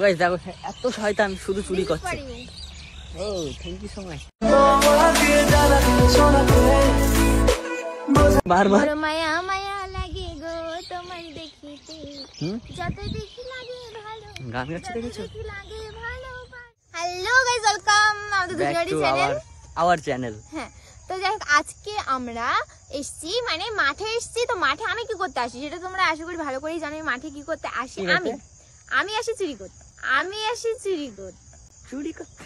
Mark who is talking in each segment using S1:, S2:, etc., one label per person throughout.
S1: Guys দেখো এত শয়তান শুধু চুরি করছে। ও থ্যাংক ইউ সো মাচ। বারবার
S2: মায়া মায়া লাগে গো তোমায় দেখিতে, যত দেখি লাগে ভালো,
S1: গান গাচ্ছে দেখেছো?
S2: লাগে ভালো। হ্যালো গাইস, ওয়েলকাম আমাদের দুজনেরই চ্যানেল,
S1: আওয়ার চ্যানেল।
S2: হ্যাঁ, তো যাই হোক আজকে আমরা এসছি মানে মাঠে এসছি। তো মাঠে আমি কি করতে আসি সেটা তোমরা আশা করি ভালো করেই জানো। মাঠে কি করতে আসি? আমি আসি চুরি করতে। চুরি করতে।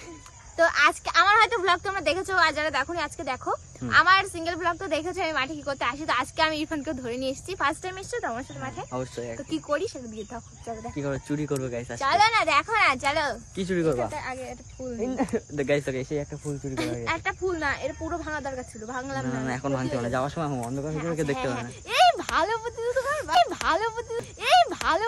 S2: তো আজকে আমার হয়তো ব্লগ তোমরা দেখেছো, আর যারা দেখোনি আজকে দেখো। আমার সিঙ্গেল ব্লগ তো দেখেছো আমি মাঠে কি করতে আসি। তো আজকে আমি ইরফানকে ধরে নিয়ে এসেছি, ফার্স্ট টাইম এসেছো তো আমার সাথে মাঠে।
S1: অবশ্যই।
S2: তো কি করি সেটা দিয়ে দাও। চলো দেখো
S1: কি করে চুরি করবে গাইস।
S2: চলো না, দেখো না, চলো।
S1: কি চুরি করবা?
S2: আগে একটা ফুল
S1: গাইস ওকে এসে একটা ফুল চুরি করা গেছে।
S2: একটা ফুল না, এটা পুরো ভাঙা দরকার ছিল, ভাঙলাম না।
S1: না এখন ভাঙতে হবে না, যাওয়ার সময় অন্ধকার হয়ে গেলে দেখতে পাবে না।
S2: এই ভালো বুদ্ধি দিতে পারবা, এই ভালো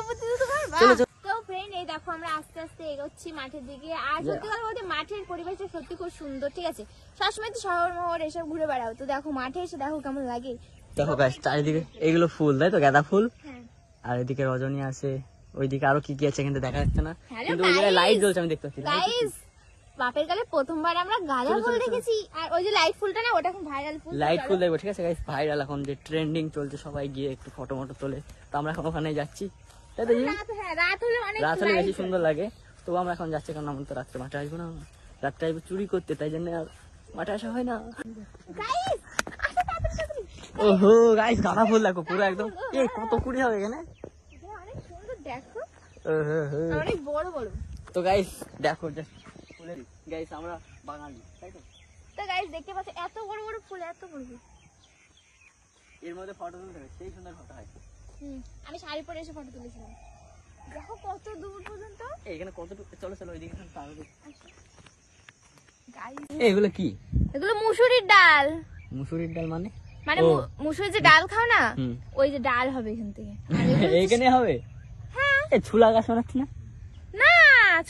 S2: বুদ্ধি দিতে পারবা।
S1: চলো
S2: তো ফ্রেন্ড এই দেখো আমরা আস্তে আস্তে এগোচ্ছি মাঠের দিকে। আর সত্যি কথা বলতে মাঠের পরিবেশটা সত্যি খুব সুন্দর, ঠিক আছে। সবসময় তো শহর মহর এসব ঘুরে বেড়াও, তো দেখো মাঠে এসে দেখো কেমন লাগে।
S1: দেখো গাইস চারিদিকে এইগুলো ফুল, তাই তো গাঁদা ফুল।
S2: হ্যাঁ,
S1: আর এদিকে রজনী আছে, ওইদিকে আরো কি কি আছে কিন্তু দেখা যাচ্ছে না,
S2: Hello
S1: কিন্তু ওই জায়গায় লাইট জ্বলছে আমি দেখতে পাচ্ছি।
S2: গাইস বাপের কালে প্রথমবার আমরা গাঁদা ফুল দেখেছি। আর ওই যে লাইট ফুলটা না, ওটা এখন ভাইরাল ফুল।
S1: লাইট ফুল দেখবো, ঠিক আছে গাইস। ভাইরাল এখন যে ট্রেন্ডিং চলছে, সবাই গিয়ে একটু ফটো মটো তোলে। তো আমরা এখন ওখানে যাচ্ছি, তাই তো?
S2: রাত হলে অনেক
S1: রাত হলে বেশি সুন্দর লাগে। তো আমরা এখন যাচ্ছি, কারণ আমরা তো রাত্রে মাঠে আসবো না, রাত্রে আসবো চুরি করতে, তাই জন্য আর মাঠে আসা হয় না।
S2: গাইস আসো তাড়াতাড়ি।
S1: ওহো গাইস গাঁদা ফুল দেখো পুরো একদম। এই কত কুড়ি হবে এখানে,
S2: অনেক সুন্দর দেখো,
S1: ওহো।
S2: অনেক বড় বড়।
S1: তো গাইস দেখো জাস্ট ফুলের, গাইস আমরা বাঙালি, তাই তো?
S2: তো গাইস দেখতে পাচ্ছ এত বড় বড় ফুল, এত বড় বড়।
S1: এর মধ্যে ফটো তুলতে হবে, সেই সুন্দর ফটো হয়।
S2: আমি শাড়ি পরে এসে ফটো তুলেছিলাম। দেখো কত দূর পর্যন্ত।
S1: এখানে কতটুকু, চলো চলো ওইদিকে তার।
S2: গাইস
S1: এগুলো কি?
S2: এগুলো মুসুরির ডাল।
S1: মুসুরির ডাল মানে?
S2: মানে মুসুরির যে ডাল খাও না, ওই যে ডাল হবে এখান থেকে।
S1: এইখানে হবে?
S2: হ্যাঁ।
S1: এ ছুলা গাছ মানাচ্ছি না?
S2: না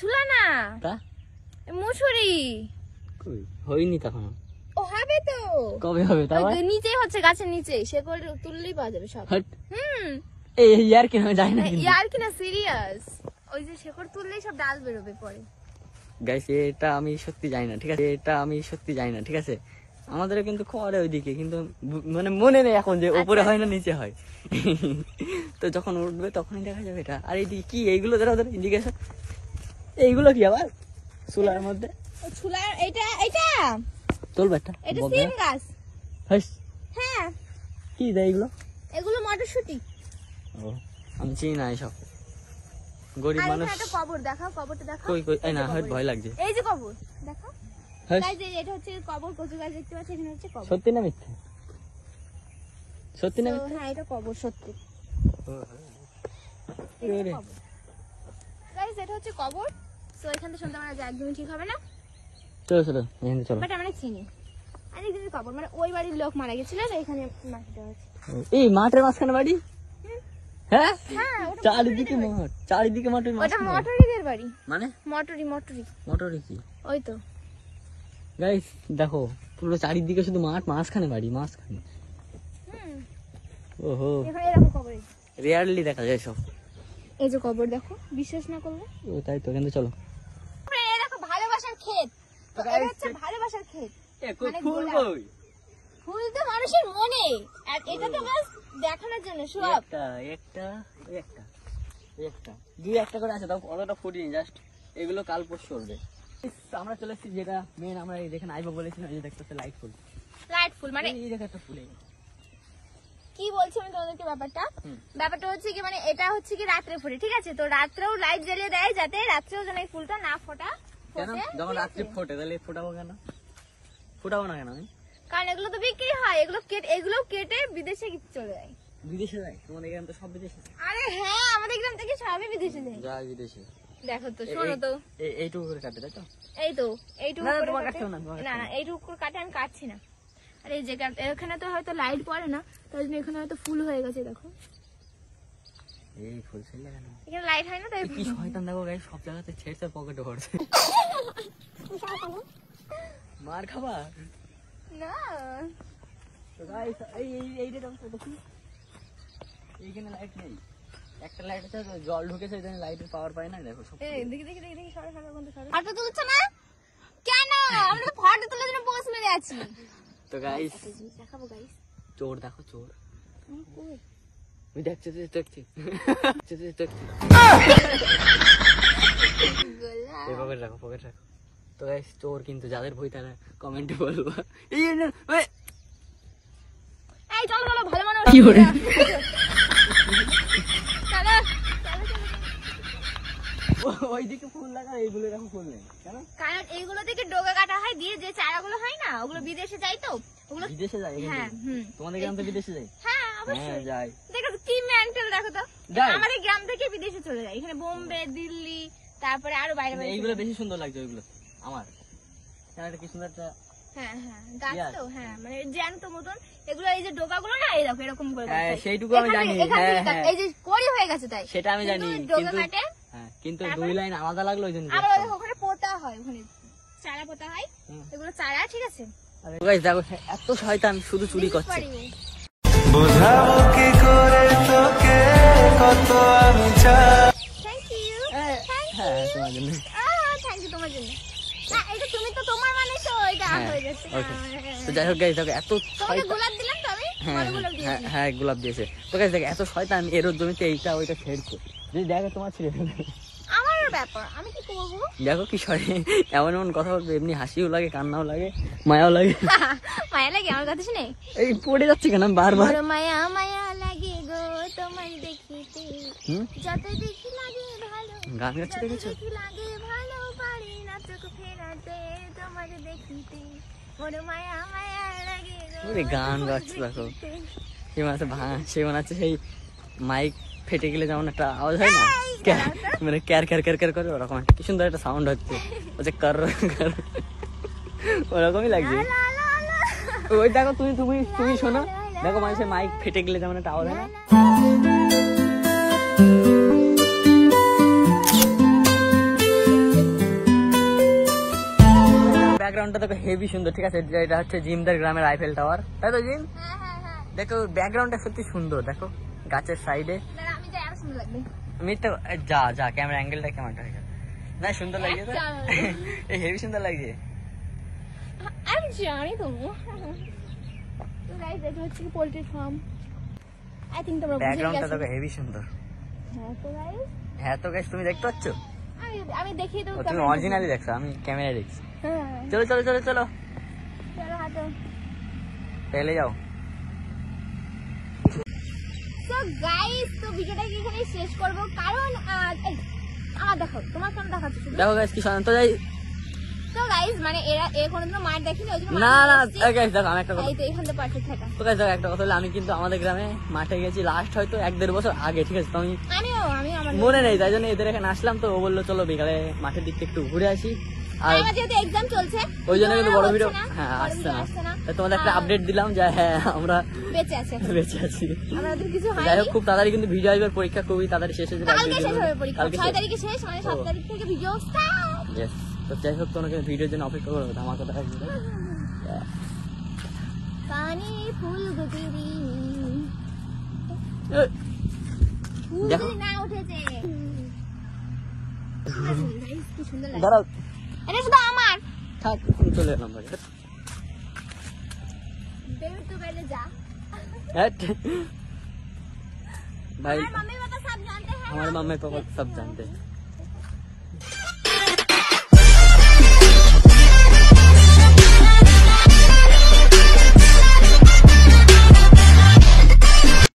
S2: ছুলা না,
S1: তা
S2: মুসুরি।
S1: কই হয়নি তখন?
S2: ও হবে তো,
S1: কবে হবে? তারপর
S2: নিচেই হচ্ছে, গাছের নিচেই। শেকড় তুললেই পাওয়া যাবে সব।
S1: এই ইয়ার কি না জানি না,
S2: ইয়ার কি না, সিরিয়াস। ওই যে শেকড় তুললেই সব ডাল বেরোবে পরে।
S1: গাইস এটা আমি সত্যি জানি না, ঠিক আছে? এটা আমি সত্যি জানি না, ঠিক আছে? আমাদের কিন্তু করে ওইদিকে, কিন্তু মানে মনে নেই এখন যে উপরে হয় না নিচে হয়। তো যখন উঠবে তখনই দেখা যাবে এটা। আর এইদিকে কি এইগুলো ধরো ধরো ইন্ডিকেশন, এইগুলো কি আবার চুলার মধ্যে?
S2: চুলা এটা এটা
S1: তুলবে একটা,
S2: এটা সিম গাছ। হ্যাঁ
S1: কি দেয় এগুলো?
S2: এগুলো মটরশুঁটি।
S1: ও আমি চিনি না এসব, গরিব মানুষ।
S2: একটা কবর দেখাও, কবরটা দেখাও।
S1: কই কই, এই না হয় ভয় লাগছে।
S2: এই যে কবর দেখাও গাইস, এটা হচ্ছে কবর। কচু গাছ দেখতে পাচ্ছ, এখানে হচ্ছে কবর।
S1: সত্যি না মিথ্যা? সত্যি না মিথ্যা?
S2: হ্যাঁ এটা কবর সত্যি। গাইস এটা হচ্ছে কবর। সো এখান থেকে শুনতে আমরা একদমই ঠিক হবে না।
S1: চলো চলো এখানে চলো।
S2: বাট আমরা চিনি আর এই কবর মানে ওই বাড়ির লোক মারা গেছিল, এখানে মাটিটা আছে।
S1: এই মাঠের মাঝখানে বাড়ি? হ্যাঁ
S2: হ্যাঁ,
S1: চারিদিকে মাঠ, চারিদিকে মাঠের মাঝখানে।
S2: ওটা মটরিদের বাড়ি।
S1: মানে
S2: মটরি
S1: মোটরে কি?
S2: ওই তো
S1: গাইস দেখো পুরো চারিদিকে শুধু মাঠ, মাঝখানে বাড়ি, মাঝখানে। ওহো
S2: এখানে এরকম কবর,
S1: রিয়ারলি দেখা যায় সব।
S2: এই যে কবর দেখো, বিশ্বাস না করলে।
S1: ও তাই তো, কিন্তু চলো।
S2: এই দেখো ভালোবাসার ক্ষেত। তো এটা হচ্ছে ভালোবাসার ক্ষেত। মানে
S1: ফুল কই?
S2: ফুল তো মানুষের মনে, আর এটা তো বাস দেখানোর জন্য সব।
S1: একটা একটা একটা একটা দুই একটা করে আছে, তাও অতটা ফুটিনি, জাস্ট এগুলো কাল পরশু করবে। আমরা চলে এসেছি যেটা মেন, আমরা এই দেখেন আইবো বলেছিলাম, এই যে দেখতেছে লাইট ফুল।
S2: লাইট ফুল মানে
S1: এই দেখো একটা ফুল।
S2: কি বলছি আমি তোমাদেরকে ব্যাপারটা হচ্ছে কি, মানে এটা হচ্ছে কি রাত্রে ফোটে, ঠিক আছে। তো রাত্রেও লাইট জ্বালিয়ে দেয় যাতে রাত্রেও যেন এই ফুলটা না ফোটা।
S1: কেন যখন রাত্রে ফোটে তাহলে ফোটাবো কেন? ফোটাবো না কেন আমি?
S2: কারণ এগুলো তো বিক্রি হয়, এগুলো কেটে বিদেশে চলে যায়।
S1: বিদেশে যায়? তোমাদের এখানে তো সব বিদেশে।
S2: আরে হ্যাঁ, আমাদের গ্রাম থেকে সবই বিদেশে যায়।
S1: যায় বিদেশে।
S2: দেখো তো, শোনো তো,
S1: এইটুকু করে কাটে, তাই তো?
S2: এইটুকু
S1: না
S2: করে
S1: তোমার
S2: কাটে।
S1: কাটছো না, তোমার
S2: না এইটুকু করে কাটে, আমি কাটছি না। আর এই যে এখানে তো হয়তো লাইট পড়ে না, তাই জন্য এখানে হয়তো ফুল হয়ে গেছে। দেখো
S1: এই ফুল ছিল কেন?
S2: এখানে লাইট হয় না, তাই
S1: কি শয়তান দেখো গাইস, সব জায়গাতে ছেড়ছে, পকেটে ভরছে। মার খাবা
S2: না।
S1: তো গাইস এইটা দেখো, দেখি এইখানে লাইট নেই। একটা লাইটে তো জল ঢুকেছে, এই জন্য লাইটের পাওয়ার পায় না। দেখো সব
S2: এই দেখি দেখি দেখি দেখি সরো সরো বন্ধু সরো। ফটো তুলছ না কেন? আমরা তো ফটো তোলার জন্য পোজ মেরে আছি।
S1: তো গাইস
S2: একটা জিনিস দেখাবো গাইস।
S1: চোর দেখো চোর,
S2: কই?
S1: আমি দেখছি দেখছি দেখছি।
S2: গোলা।
S1: এই পকেট রাখো পকেট রাখো। তো গাইস চোর কিন্তু যাদের ভয় তারা কমেন্টে বলবো। এই না ওই
S2: এই চলো চলো ভালো মানুষ।
S1: কি করে?
S2: চলো
S1: ওইদিকে ফুল লাগা, এইগুলো রাখো ফুল নেই কেন?
S2: কারণ এইগুলো থেকে ডোগা কাটা হয়, দিয়ে যে চারাগুলো হয় না ওগুলো বিদেশে যায়, তো ওগুলো
S1: বিদেশে যাই এখান
S2: হ্যাঁ
S1: থেকে? তোমাদের গ্রাম থেকে বিদেশে যাই?
S2: হ্যাঁ
S1: হ্যাঁ
S2: অবশ্যই।
S1: যাই।
S2: দেখো কি মেন্টাল, দেখো তো
S1: যাই।
S2: আমাদের গ্রাম থেকে বিদেশে চলে যায়, এখানে বোম্বে দিল্লি তারপরে আরো বাইরে বাইরে।
S1: এইগুলো বেশি সুন্দর লাগছে ওইগুলো আমার। কেন এটা কি সুন্দর একটা
S2: হ্যাঁ হ্যাঁ গাছ
S1: Yes.
S2: তো, হ্যাঁ মানে জ্যান্ত মতন এগুলো, এই যে ডোকাগুলো না এই দেখো এরকম করে
S1: হ্যাঁ,
S2: গাছ।
S1: সেইটুকু আমি
S2: এখান
S1: জানি,
S2: থেকে- এখান
S1: হ্যাঁ,
S2: থেকে
S1: হ্যাঁ।
S2: এই যে কড়ি হয়ে গেছে তাই
S1: সেটা আমি জানি,
S2: ডোকা
S1: কিন্তু
S2: কাটে
S1: হ্যাঁ কিন্তু
S2: তারপরে-
S1: দুই লাইন আলাদা লাগলো ওই জন্য।
S2: আবার ওদের ওখানে পোতা হয়, ওখানে চারা পোতা হয়,
S1: হুম।
S2: এগুলো চারা, ঠিক আছে।
S1: গাইস দেখো এত শয়তান শুধু চুরি করছে।
S3: বোঝাবো কি করে তোকে কত আমি চাই।
S2: থ্যাংক ইউ
S1: হ্যাঁ তোমার জন্য।
S2: থ্যাংক ইউ তোমার জন্য। না এটা তুমি তো তোমার মানে তো এটা
S1: হ্যাঁ,
S2: হয়ে যাচ্ছে।
S1: okay. তো যাই হোক গাইস দেখো এত
S2: তোমাকে
S1: শয়তান।
S2: গোলাপ দিলাম তো আমি,
S1: হ্যাঁ
S2: বড় গোলাপ
S1: হ্যাঁ
S2: দিয়েছি।
S1: হ্যাঁ গোলাপ দিয়েছে। তো গাইস দেখো এত শয়তান এর জমিতে এইটা ওইটা ছেড়ছে, যদি দেখো তোমার ছেড়ে ফেলবে।
S2: আমার ব্যাপার, আমি কি করবো?
S1: দেখো কি এমন এমন কথা বলবে, এমনি হাসিও লাগে কান্নাও লাগে মায়াও লাগে।
S2: মায়া লাগে আমার কথা শুনে?
S1: এই পড়ে যাচ্ছে কেন বারবার?
S2: বড় মায়া মায়া লাগে গো তোমার দেখিতে,
S1: হুম?
S2: যত দেখি লাগে ভালো,
S1: গান গাচ্ছে
S2: যত
S1: দেখেছো?
S2: দেখি লাগে ভালো, পারি না চোখ ফেরাতে তোমার দেখিতে, বড় মায়া মায়া লাগে গো
S1: ওরে গান
S2: তোমার
S1: গাচ্ছে দেখো।
S2: দেখিতে।
S1: সে মনে হচ্ছে সে মনে হচ্ছে সেই মাইক ফেটে গেলে যেমন একটা আওয়াজ হয় না, মানে ক্যার ক্যার ক্যার ক্যার করে, ওরকম একটা কি সুন্দর একটা সাউন্ড হচ্ছে, হচ্ছে কর কর, ওরকমই লাগছে।
S2: লা, লা, লা।
S1: ওই দেখো তুমি তুমি তুমি শোনো, দেখো মানুষের মাইক ফেটে গেলে যেমন একটা আওয়াজ হয় না। ব্যাকগ্রাউন্ডটা দেখো হেভি সুন্দর, ঠিক আছে? এটা হচ্ছে জিমদার গ্রামের আইফেল টাওয়ার, তাই তো জিম?
S2: হ্যাঁ হ্যাঁ হ্যাঁ।
S1: দেখো ব্যাকগ্রাউন্ডটা সত্যি সুন্দর, দেখো গাছের সাইডে।
S2: দাঁড়া, আমি যাই, আরো সুন্দর লাগবে।
S1: আমি তো যা ক্যামেরা অ্যাঙ্গেলটা কেমনটা হয়ে গেল না, সুন্দর লাগছে তো? এই হেভি সুন্দর লাগছে।
S2: আমি জানি তো। তো গাইস এটা হচ্ছে কি পোল্ট্রি ফার্ম। আই থিংক তোমরা বুঝে
S1: ব্যাকগ্রাউন্ডটা
S2: গেছো।
S1: দেখো হেভি সুন্দর।
S2: হ্যাঁ তো গাইস
S1: হ্যাঁ তো গাইস তুমি দেখতে পাচ্ছ?
S2: আমি দেখিয়ে দেবো।
S1: তুমি অরিজিনালি দেখছো, আমি ক্যামেরা দেখছি।
S2: হ্যাঁ
S1: চলো চলো চলো চলো
S2: চলো হাঁটো।
S1: পেলে যাও।
S2: তো গাইস তো ভিডিওটা এখানেই শেষ করব, কারণ এই, আমার দেখো তোমার কেন দেখাচ্ছি শুধু।
S1: দেখো গাইস কি শান্ত যাই।
S2: তো গাইস মানে এরা কোনোদিনও মার দেখেনি, ওই জন্য
S1: না
S2: মার
S1: না
S2: এসেছি।
S1: গাইস দেখো আমি একটা কথা,
S2: এই তো এখান থেকে পারফেক্ট থাকা।
S1: তো গাইস দেখো একটা কথা হলো, আমি কিন্তু আমাদের গ্রামে মাঠে গেছি লাস্ট হয়তো 1-1.5 বছর আগে, ঠিক আছে? তো আমি
S2: আমি আমার
S1: মনে নেই, তাই জন্য এদের এখানে আসলাম। তো ও বললো চলো বিকালে মাঠের দিক থেকে একটু ঘুরে আসি, আর
S2: আমার যেহেতু এক্সাম চলছে
S1: ওই জন্য কিন্তু বড়
S2: হচ্ছে
S1: ভিডিও
S2: না,
S1: হ্যাঁ
S2: বড়
S1: আসছে
S2: video
S1: না। তাই তোমাদের একটা আপডেট দিলাম যে হ্যাঁ আমরা
S2: বেঁচে আছে এখন।
S1: বেঁচে আছি।
S2: আমাদের কিছু
S1: যাই
S2: হয়নি।
S1: হোক খুব তাড়াতাড়ি কিন্তু ভিডিও আসবে, পরীক্ষা খুবই তাড়াতাড়ি শেষ হয়ে যাবে।
S2: কালকে শেষ হবে পরীক্ষা,
S1: কালকে
S2: 6 তারিখে শেষ, মানে 7
S1: ও।
S2: তারিখ থেকে ভিডিও স্টার্ট।
S1: Yes. তো যাই হোক তোমরা ভিডিওর জন্য অপেক্ষা করো, আমার কথা
S2: পানি ফুল গুটিরি ফুল
S1: দেখো।
S2: যদি না উঠেছে। Guys, কি সুন্দর লাগে।
S1: দাঁড়াও
S2: এটা শুধু আমার।
S1: থাক চলে এলাম বাড়ি।
S2: বেবি তু पहले जा।
S1: भाई
S2: हमारे मम्मी पापा सब जानते हैं।
S1: हमारे मम्मी पापा सब जानते हैं।